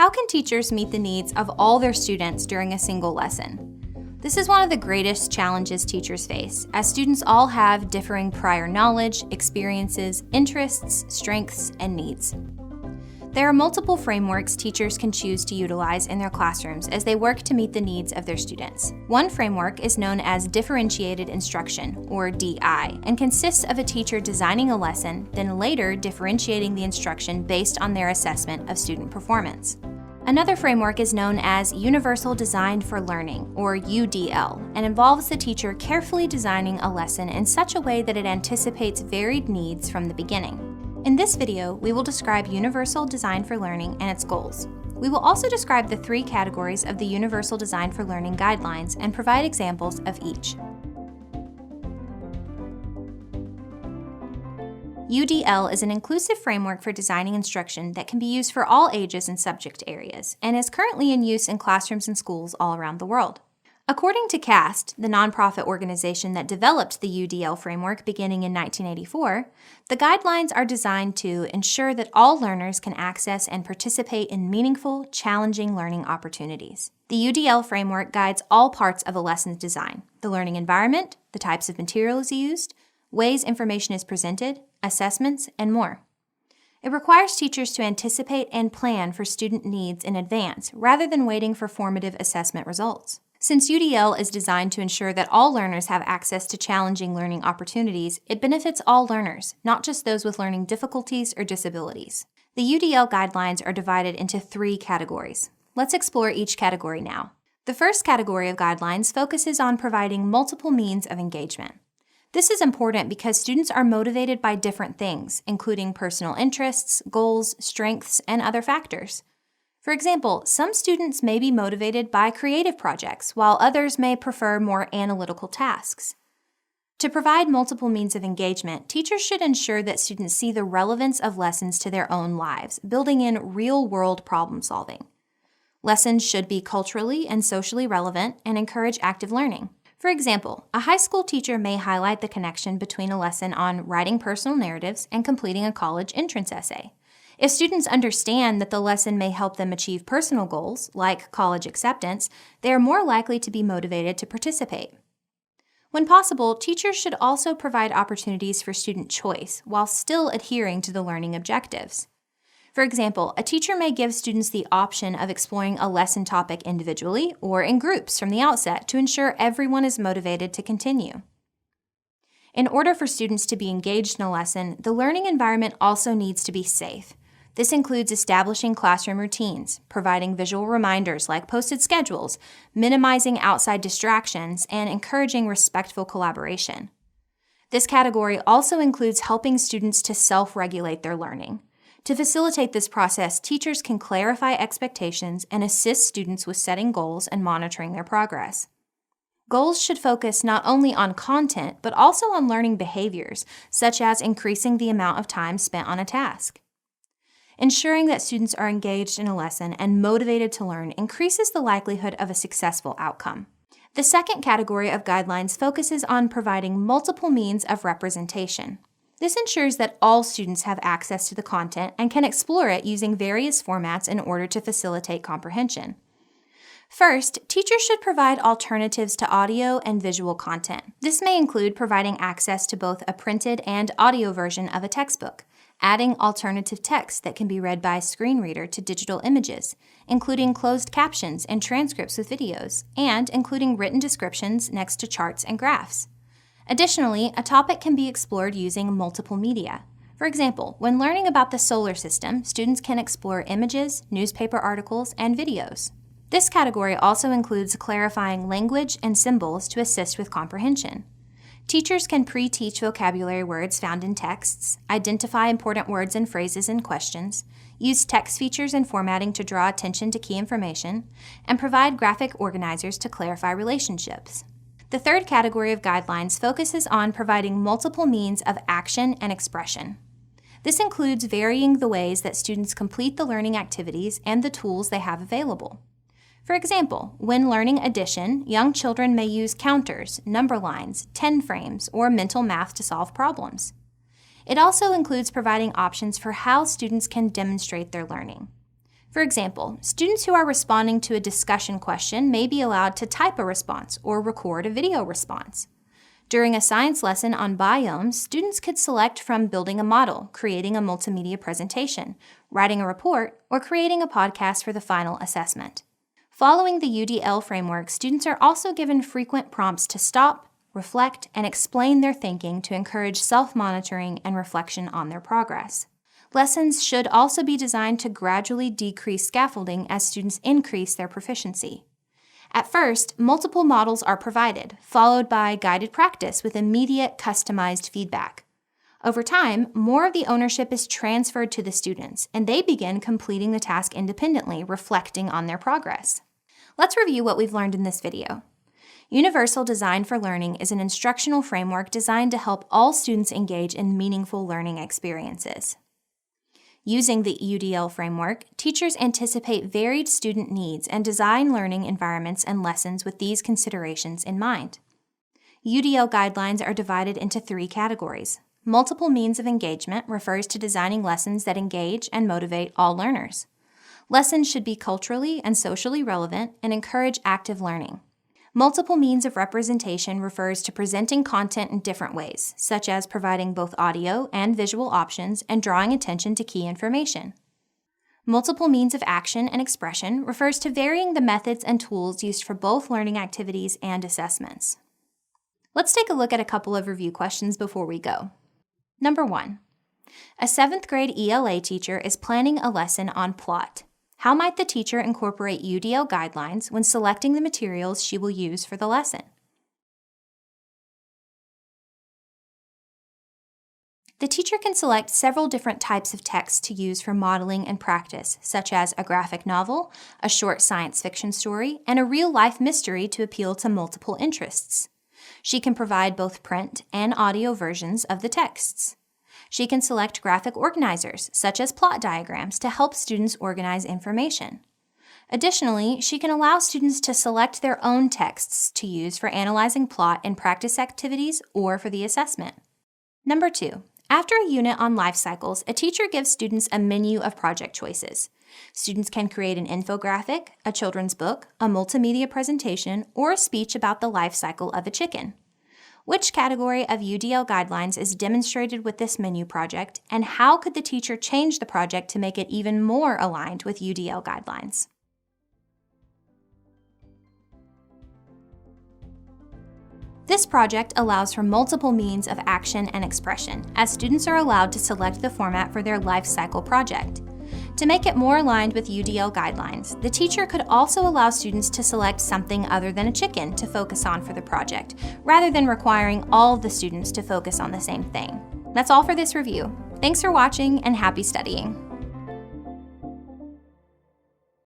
How can teachers meet the needs of all their students during a single lesson? This is one of the greatest challenges teachers face, as students all have differing prior knowledge, experiences, interests, strengths, and needs. There are multiple frameworks teachers can choose to utilize in their classrooms as they work to meet the needs of their students. One framework is known as differentiated instruction, or DI, and consists of a teacher designing a lesson, then later differentiating the instruction based on their assessment of student performance. Another framework is known as Universal Design for Learning, or UDL, and involves the teacher carefully designing a lesson in such a way that it anticipates varied needs from the beginning. In this video, we will describe Universal Design for Learning and its goals. We will also describe the three categories of the Universal Design for Learning guidelines and provide examples of each. UDL is an inclusive framework for designing instruction that can be used for all ages and subject areas, and is currently in use in classrooms and schools all around the world. According to CAST, the nonprofit organization that developed the UDL framework beginning in 1984, the guidelines are designed to ensure that all learners can access and participate in meaningful, challenging learning opportunities. The UDL framework guides all parts of a lesson's design: the learning environment, the types of materials used, ways information is presented, assessments, and more. It requires teachers to anticipate and plan for student needs in advance rather than waiting for formative assessment results. Since UDL is designed to ensure that all learners have access to challenging learning opportunities, it benefits all learners, not just those with learning difficulties or disabilities. The UDL guidelines are divided into three categories. Let's explore each category now. The first category of guidelines focuses on providing multiple means of engagement. This is important because students are motivated by different things, including personal interests, goals, strengths, and other factors. For example, some students may be motivated by creative projects, while others may prefer more analytical tasks. To provide multiple means of engagement, teachers should ensure that students see the relevance of lessons to their own lives, building in real-world problem solving. Lessons should be culturally and socially relevant and encourage active learning. For example, a high school teacher may highlight the connection between a lesson on writing personal narratives and completing a college entrance essay. If students understand that the lesson may help them achieve personal goals, like college acceptance, they are more likely to be motivated to participate. When possible, teachers should also provide opportunities for student choice while still adhering to the learning objectives. For example, a teacher may give students the option of exploring a lesson topic individually or in groups from the outset to ensure everyone is motivated to continue. In order for students to be engaged in a lesson, the learning environment also needs to be safe. This includes establishing classroom routines, providing visual reminders like posted schedules, minimizing outside distractions, and encouraging respectful collaboration. This category also includes helping students to self-regulate their learning. To facilitate this process, teachers can clarify expectations and assist students with setting goals and monitoring their progress. Goals should focus not only on content, but also on learning behaviors, such as increasing the amount of time spent on a task. Ensuring that students are engaged in a lesson and motivated to learn increases the likelihood of a successful outcome. The second category of guidelines focuses on providing multiple means of representation. This ensures that all students have access to the content and can explore it using various formats in order to facilitate comprehension. First, teachers should provide alternatives to audio and visual content. This may include providing access to both a printed and audio version of a textbook, adding alternative text that can be read by a screen reader to digital images, including closed captions and transcripts with videos, and including written descriptions next to charts and graphs. Additionally, a topic can be explored using multiple media. For example, when learning about the solar system, students can explore images, newspaper articles, and videos. This category also includes clarifying language and symbols to assist with comprehension. Teachers can pre-teach vocabulary words found in texts, identify important words and phrases in questions, use text features and formatting to draw attention to key information, and provide graphic organizers to clarify relationships. The third category of guidelines focuses on providing multiple means of action and expression. This includes varying the ways that students complete the learning activities and the tools they have available. For example, when learning addition, young children may use counters, number lines, 10 frames, or mental math to solve problems. It also includes providing options for how students can demonstrate their learning. For example, students who are responding to a discussion question may be allowed to type a response or record a video response. During a science lesson on biomes, students could select from building a model, creating a multimedia presentation, writing a report, or creating a podcast for the final assessment. Following the UDL framework, students are also given frequent prompts to stop, reflect, and explain their thinking to encourage self-monitoring and reflection on their progress. Lessons should also be designed to gradually decrease scaffolding as students increase their proficiency. At first, multiple models are provided, followed by guided practice with immediate customized feedback. Over time, more of the ownership is transferred to the students, and they begin completing the task independently, reflecting on their progress. Let's review what we've learned in this video. Universal Design for Learning is an instructional framework designed to help all students engage in meaningful learning experiences. Using the UDL framework, teachers anticipate varied student needs and design learning environments and lessons with these considerations in mind. UDL guidelines are divided into 3 categories. Multiple means of engagement refers to designing lessons that engage and motivate all learners. Lessons should be culturally and socially relevant and encourage active learning. Multiple means of representation refers to presenting content in different ways, such as providing both audio and visual options and drawing attention to key information. Multiple means of action and expression refers to varying the methods and tools used for both learning activities and assessments. Let's take a look at a couple of review questions before we go. Number 1. A 7th grade ELA teacher is planning a lesson on plot. How might the teacher incorporate UDL guidelines when selecting the materials she will use for the lesson? The teacher can select several different types of text to use for modeling and practice, such as a graphic novel, a short science fiction story, and a real-life mystery to appeal to multiple interests. She can provide both print and audio versions of the texts. She can select graphic organizers, such as plot diagrams, to help students organize information. Additionally, she can allow students to select their own texts to use for analyzing plot in practice activities or for the assessment. Number 2. After a unit on life cycles, a teacher gives students a menu of project choices. Students can create an infographic, a children's book, a multimedia presentation, or a speech about the life cycle of a chicken. Which category of UDL guidelines is demonstrated with this menu project, and how could the teacher change the project to make it even more aligned with UDL guidelines? This project allows for multiple means of action and expression, as students are allowed to select the format for their life cycle project. To make it more aligned with UDL guidelines, the teacher could also allow students to select something other than a chicken to focus on for the project, rather than requiring all of the students to focus on the same thing. That's all for this review. Thanks for watching and happy studying.